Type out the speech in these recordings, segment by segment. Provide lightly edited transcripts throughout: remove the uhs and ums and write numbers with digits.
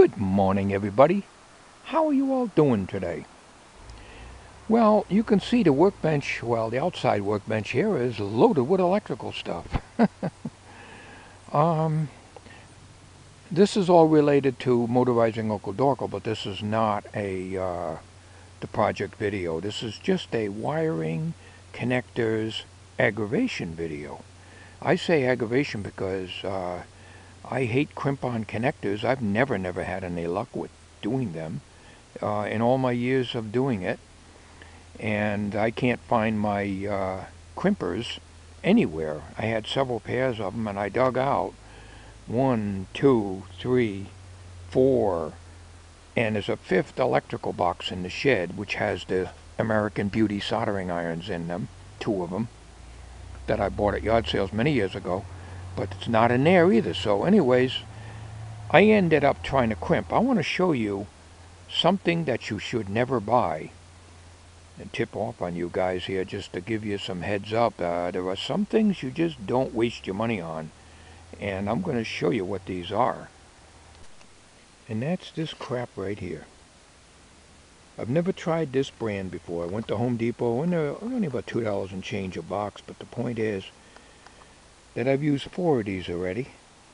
Good morning, everybody. How are you all doing today? Well, you can see the workbench, well, the outside workbench here is loaded with electrical stuff. um, this is all related to motorizing Uncle Dorkle, but this is not the project video. This is just a wiring connectors aggravation video. I say aggravation because I hate crimp-on connectors. I've never had any luck with doing them in all my years of doing it. And I can't find my crimpers anywhere. I had several pairs of them, and I dug out 1, 2, 3, 4, and there's a fifth electrical box in the shed which has the American Beauty soldering irons in them, 2 of them, that I bought at yard sales many years ago, but it's not in there either. So anyways, I ended up trying to crimp. I want to show you something that you should never buy and tip off on you guys here, just to give you some heads up. There are some things you just don't waste your money on, and I'm going to show you what these are. And that's this crap right here. I've never tried this brand before. I went to Home Depot, and they're only about $2 and change a box, but the point is that I've used 4 of these already,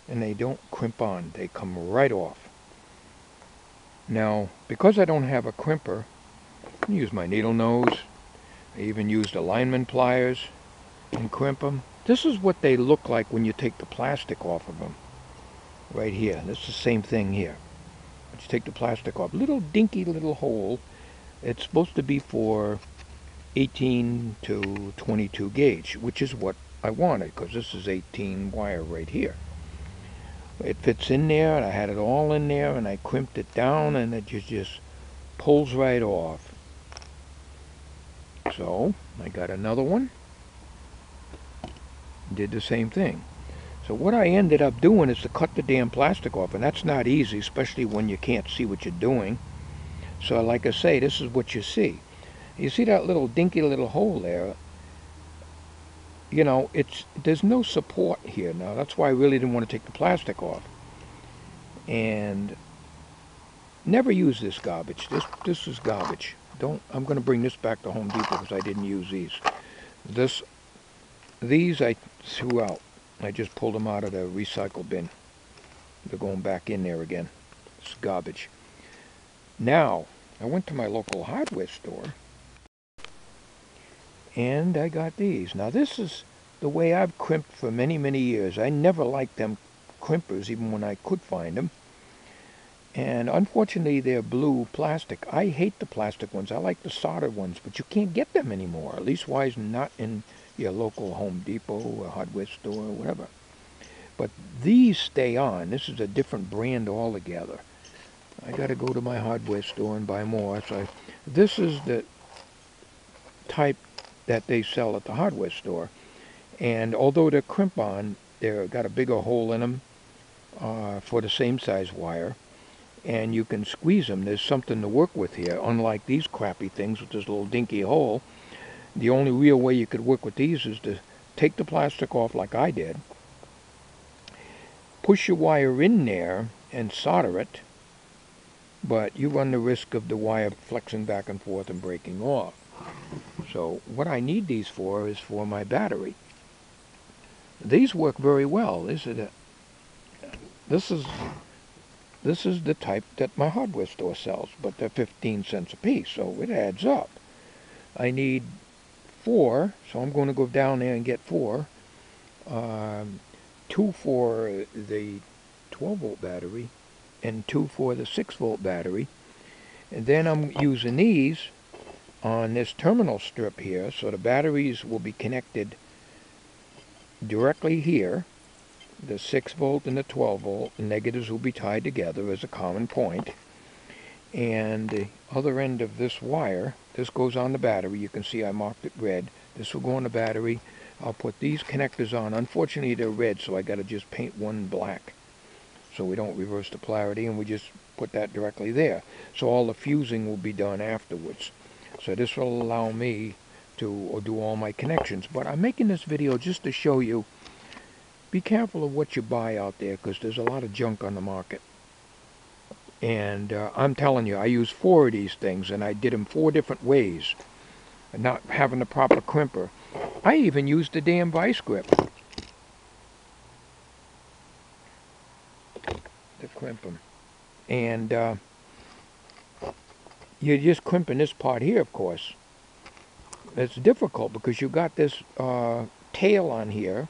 and they don't crimp on. They come right off. Now, because I don't have a crimper, I use my needle nose. I even used alignment pliers and crimp them. This is what they look like when you take the plastic off of them. Right here. This is the same thing here. But you take the plastic off. Little dinky little hole. It's supposed to be for 18 to 22 gauge, which is what I wanted, because this is 18 wire right here. It fits in there, and I had it all in there, and I crimped it down, and it just pulls right off. So I got another one, did the same thing. So what I ended up doing is to cut the damn plastic off, and that's not easy, especially when you can't see what you're doing. So like I say, this is what you see. You see that little dinky little hole there? You know, there's no support here now. That's why I really didn't want to take the plastic off. And never use this garbage. This is garbage. I'm going to bring this back to Home Depot because I didn't use these. These I threw out. I just pulled them out of the recycle bin. They're going back in there again. It's garbage. Now, I went to my local hardware store, and I got these. Now, this is the way I've crimped for many, many years. I never liked them crimpers, even when I could find them. And unfortunately, they're blue plastic. I hate the plastic ones. I like the soldered ones, but you can't get them anymore. At least wise not in your local Home Depot or hardware store or whatever. But these stay on. This is a different brand altogether. I got to go to my hardware store and buy more. So this is the type that they sell at the hardware store. And although they're crimp-on, they've got a bigger hole in them for the same size wire. And you can squeeze them. There's something to work with here, unlike these crappy things with this little dinky hole. The only real way you could work with these is to take the plastic off like I did, push your wire in there and solder it, but you run the risk of the wire flexing back and forth and breaking off. So what I need these for is for my battery. These work very well. This is the type that my hardware store sells, but they're 15 cents a piece, so it adds up. I need 4, so I'm going to go down there and get 4. 2 for the 12-volt battery and 2 for the 6-volt battery. And then I'm using these on this terminal strip here, so the batteries will be connected directly here. The 6-volt and the 12-volt, the negatives will be tied together as a common point. And the other end of this wire, this goes on the battery. You can see I marked it red. This will go on the battery. I'll put these connectors on. Unfortunately, they're red, so I got to just paint one black so we don't reverse the polarity, and we just put that directly there. So all the fusing will be done afterwards. So this will allow me to do all my connections. But I'm making this video just to show you, be careful of what you buy out there, because there's a lot of junk on the market. And I'm telling you, I used 4 of these things, and I did them 4 different ways, not having the proper crimper. I even used the damn vice grip to crimp them. And you're just crimping this part here, of course. It's difficult because you got this tail on here,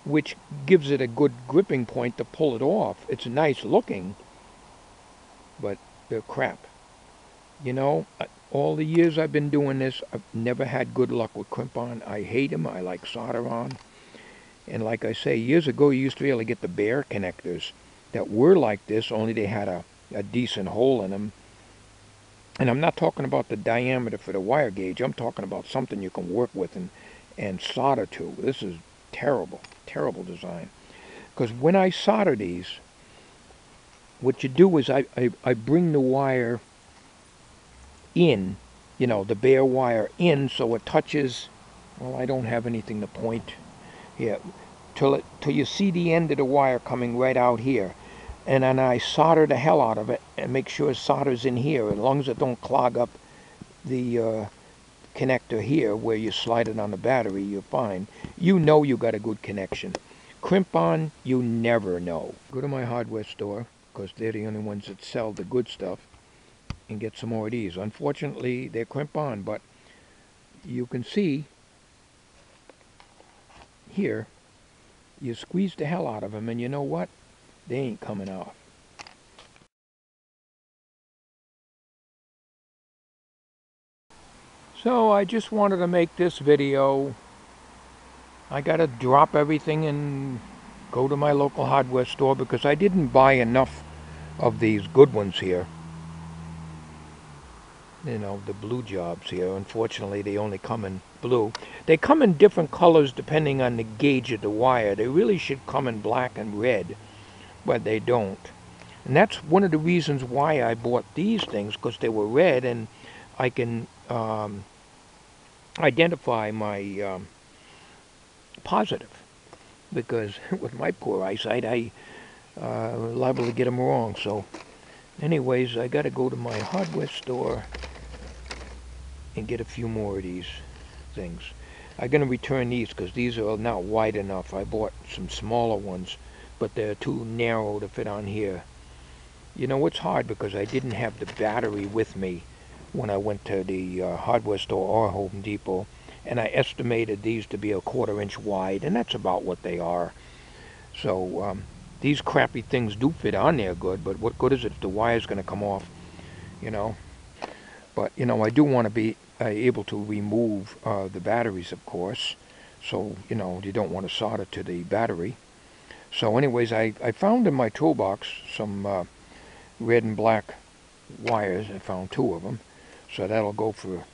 which gives it a good gripping point to pull it off. It's nice looking, but they're crap. You know, all the years I've been doing this, I've never had good luck with crimp-on. I hate them. I like solder-on. And like I say, years ago, you used to be able to get the bare connectors that were like this, only they had a decent hole in them. And I'm not talking about the diameter for the wire gauge. I'm talking about something you can work with and solder to. This is terrible, terrible design. Because when I solder these, what you do is I bring the wire in, you know, the bare wire in so it touches, well, I don't have anything to point here, till you see the end of the wire coming right out here. And then I solder the hell out of it and make sure it solders in here, as long as it don't clog up the connector here where you slide it on the battery, you're fine. You know you got a good connection. Crimp-on, you never know. Go to my hardware store, because they're the only ones that sell the good stuff, and get some more of these. Unfortunately, they're crimp-on, but you can see here, you squeeze the hell out of them, and you know what? They ain't coming off. So I just wanted to make this video. I gotta drop everything and go to my local hardware store because I didn't buy enough of these good ones here. You know, the blue jobs here. Unfortunately, they only come in blue. They come in different colors depending on the gauge of the wire. They really should come in black and red, but they don't. And that's one of the reasons why I bought these things, because they were red and I can identify my positive. Because with my poor eyesight, I liable to get them wrong. So anyways, I got to go to my hardware store and get a few more of these things. I'm going to return these because these are not wide enough. I bought some smaller ones, but they're too narrow to fit on here. You know, it's hard because I didn't have the battery with me when I went to the hardware store or Home Depot, and I estimated these to be a 1/4 inch wide, and that's about what they are. So these crappy things do fit on there good, but what good is it if the wire's going to come off, you know? But, you know, I do want to be able to remove the batteries, of course. So, you know, you don't want to solder to the battery. So anyways, I found in my toolbox some red and black wires. I found 2 of them. So that'll go for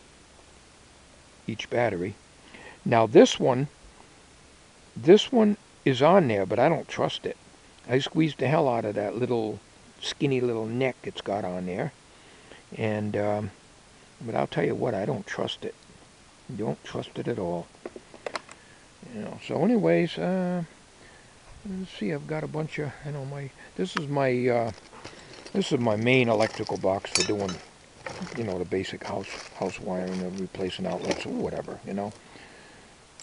each battery. Now this one is on there, but I don't trust it. I squeezed the hell out of that little skinny little neck it's got on there. And but I'll tell you what, I don't trust it. Don't trust it at all. You know. So anyways, let's see. I've got a bunch of, you know, this is my main electrical box for doing, you know, the basic house wiring of replacing outlets or whatever, you know.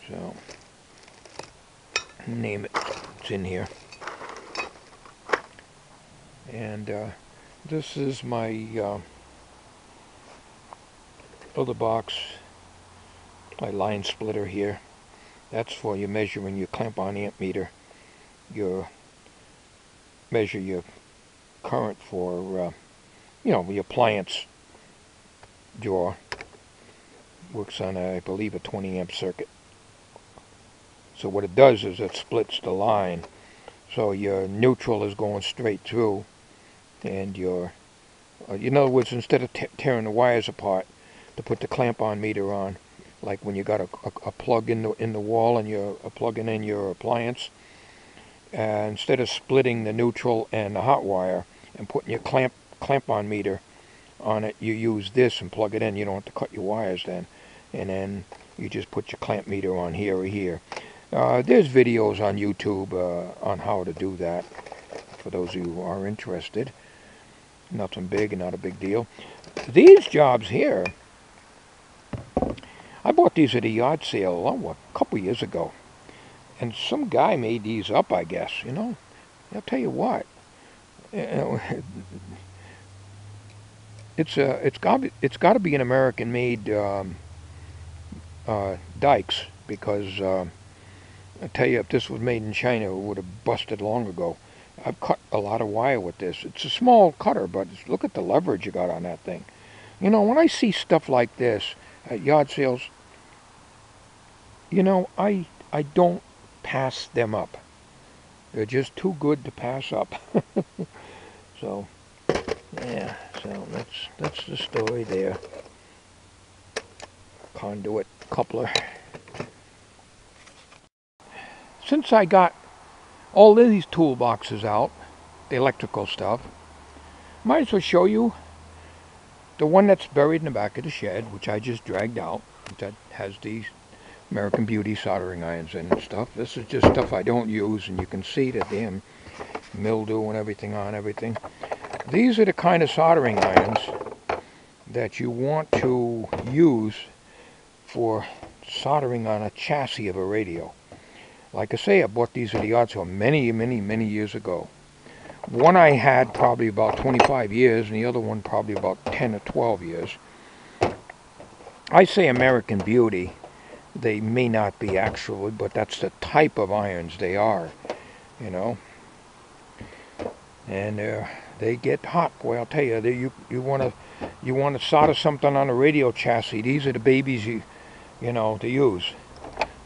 So name it. It's in here. And this is my other box, my line splitter here. That's for you measuring your clamp-on amp meter. Measure your current for, you know, the appliance drawer. Works on, I believe, a 20 amp circuit. So what it does is it splits the line. So your neutral is going straight through, and your, in other words, instead of tearing the wires apart to put the clamp-on meter on, like when you got a plug in the wall and you're plugging in your appliance, instead of splitting the neutral and the hot wire and putting your clamp-on meter on it, you use this and plug it in. You don't have to cut your wires then, and then you just put your clamp meter on here or here. There's videos on YouTube on how to do that for those of you who are interested. Nothing big and not a big deal. These jobs here, I bought these at a yard sale a couple years ago. And some guy made these up, I guess, you know. I'll tell you what. You know, it's got to be an American-made dikes because I tell you, if this was made in China, it would have busted long ago. I've cut a lot of wire with this. It's a small cutter, but look at the leverage you got on that thing. You know, when I see stuff like this at yard sales, you know, I don't pass them up. They're just too good to pass up. So, yeah, so that's the story there. Conduit coupler. Since I got all of these toolboxes out, the electrical stuff, might as well show you the one that's buried in the back of the shed, which I just dragged out, that has these American Beauty soldering irons in and stuff. This is just stuff I don't use, and you can see the damn mildew and everything on everything. These are the kind of soldering irons that you want to use for soldering on a chassis of a radio. Like I say, I bought these at the yard sale many years ago. One I had probably about 25 years, and the other one probably about 10 or 12 years. I say American Beauty. They may not be actually, but that's the type of irons they are, you know. And they get hot. Boy, I'll tell you, you want to solder something on a radio chassis. These are the babies you know to use.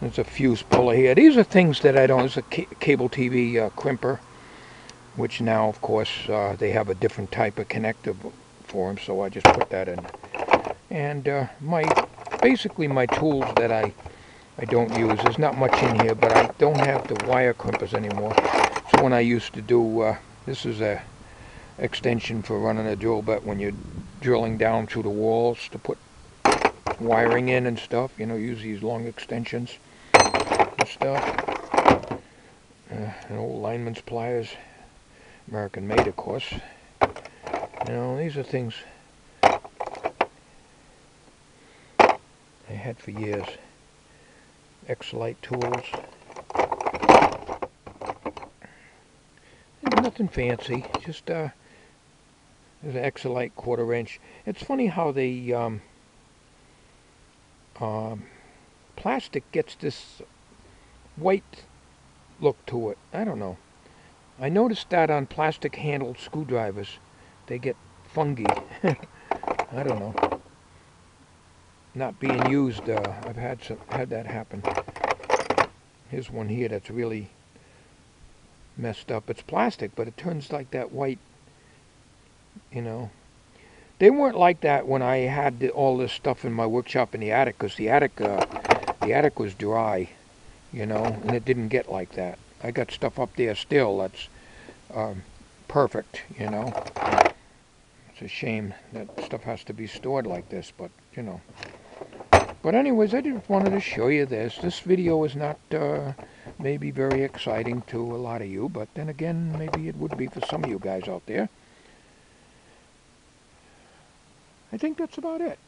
There's a fuse puller here. These are things that I don't. It's a cable TV crimper, which now, of course, they have a different type of connector for them. So I just put that in. And basically my tools that I don't use. There's not much in here, but I don't have the wire crimpers anymore. So when I used to do, this is a extension for running a drill bit when you're drilling down through the walls to put wiring in and stuff. You know, use these long extensions and stuff. An old lineman's pliers, American made, of course. You know, these are things I had for years. X-Lite tools. Nothing fancy, just there's an X-Lite 1/4 inch. It's funny how the plastic gets this white look to it. I don't know. I noticed that on plastic handled screwdrivers, they get fungy. I don't know. Not being used, I've had that happen. Here's one here that's really messed up. It's plastic, but it turns like that white, you know. They weren't like that when I had all this stuff in my workshop in the attic, because the attic was dry, you know, and it didn't get like that. I got stuff up there still that's perfect, you know. It's a shame that stuff has to be stored like this, but, you know. But anyways, I just wanted to show you this. This video is not maybe very exciting to a lot of you, but then again, maybe it would be for some of you guys out there. I think that's about it.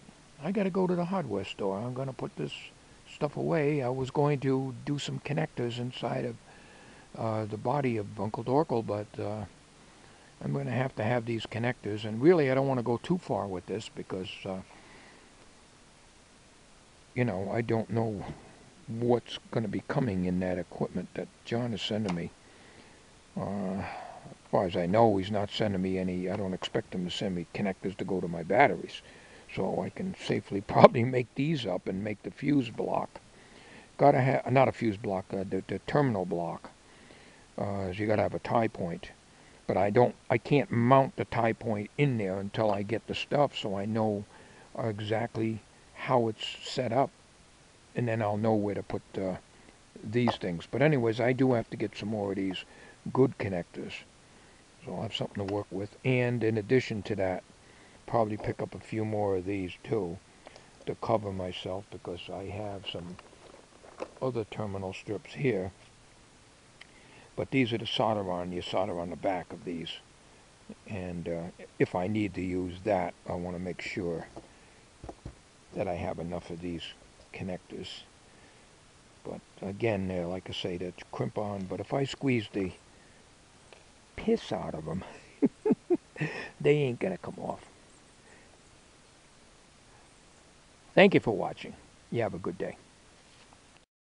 I got to go to the hardware store. I'm going to put this stuff away. I was going to do some connectors inside of the body of Uncle Dorkle, but I'm going to have these connectors. And really, I don't want to go too far with this because you know, I don't know what's going to be coming in that equipment that John is sending me. As far as I know, he's not sending me any. I don't expect him to send me connectors to go to my batteries. So I can safely probably make these up and make the fuse block. Gotta have, not a fuse block, the terminal block. So you gotta have a tie point. But I can't mount the tie point in there until I get the stuff so I know exactly how it's set up, and then I'll know where to put these things. But anyways, I do have to get some more of these good connectors, so I'll have something to work with. And in addition to that, probably pick up a few more of these too to cover myself, because I have some other terminal strips here. But these are the solder on. You solder on the back of these And if I need to use that, I want to make sure that I have enough of these connectors. But again, like I say, that's crimp on. But if I squeeze the piss out of them, they ain't gonna come off. Thank you for watching. You have a good day.